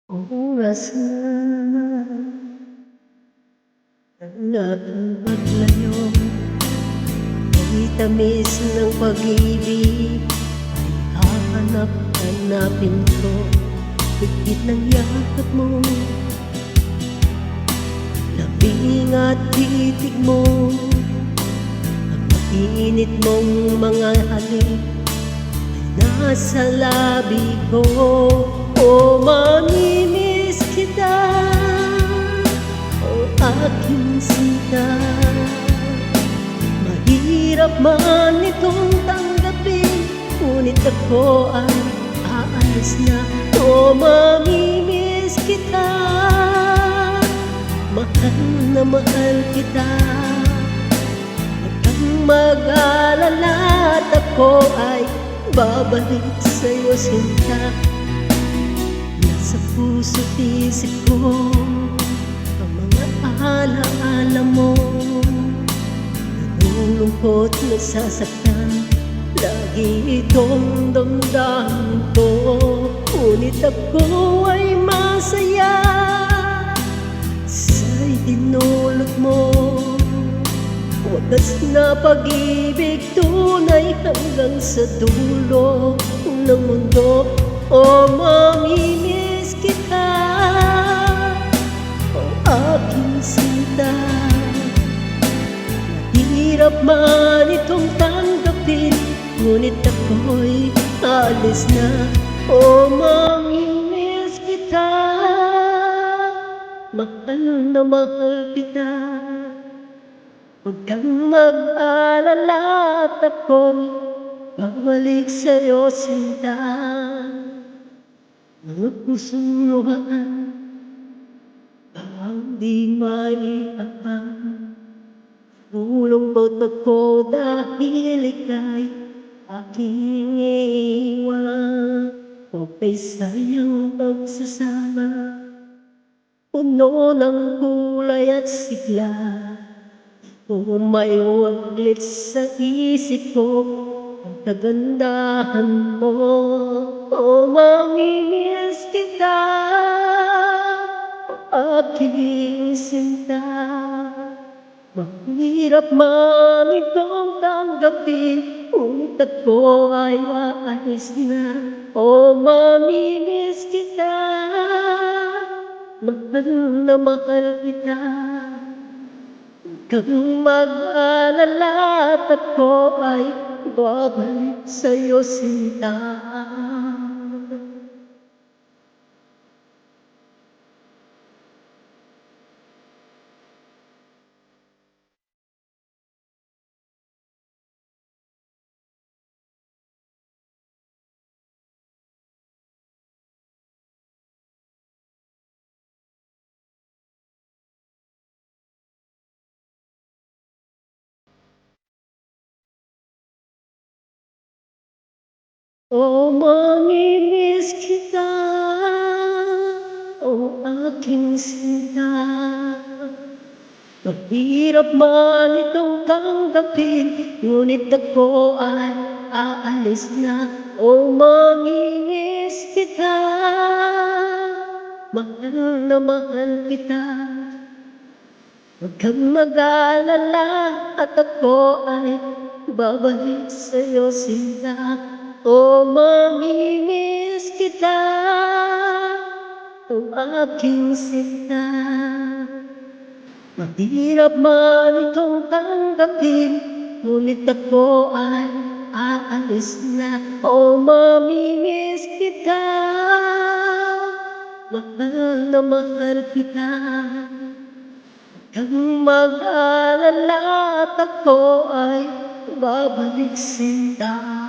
Oras na ang maglayo, may tamis ng pag-ibig ay hahanap-hanapin ko. Higpit ng yakap mo, labing at titig mo, at mainit mong mga halik ay nasa labi ko. O mamimiss kita, o aking sinta. Mahirap man itong tanggapin, ngunit ako ay aalis na. O mamimiss kita, mahal na mahal kita. Huwag kang mag-alala at ako ay babalik sa'yo, sinta. Nasa puso't isip ko ang mga alaala mo. Nalulungkot, nasasaktan, lagi itong damdamin ko. Ngunit ako ay masaya sa itinulot mo. Wagas na pag-ibig, tunay hanggang sa dulo ng mundo. O mamimiss kita, o aking sinta. Mahirap man itong tanggapin, ngunit ako'y alis na. O mamimiss kita, mahal na mahal kita. Huwag kang mag-alala at ako'y babalik sa'yo, sinta. Mga pusong luhaan, bawang di maiabang. Lulungkot ako dahil ika'y aking iiwan. O kay sayang pagsasama, puno ng kulay at sigla. O may waglit sa isip ko, ang kagandahan mo. O mamimiss kita, o aking sinta. Mahirap man itong tanggapin, ngunit ako ay aalis na. O mamimiss kita, mahal na mahal kita. Huwag kang mag-alala at ako ay babalik sa'yo, sinta. O mamimiss kita, o aking sinta. Mahirap man itong tanggapin, ngunit ako ay aalis na. O mamimiss kita, mahal na mahal kita. Huwag kang mag-alala at ako ay babalik sa'yo, sinta. O mamimiss kita, o aking sinta. Mahirap man itong tanggapin, ngunit ako ay aalis na. O mamimiss kita, mahal na mahal kita. Huwag kang mag-alala at ako ay babalik, sinta.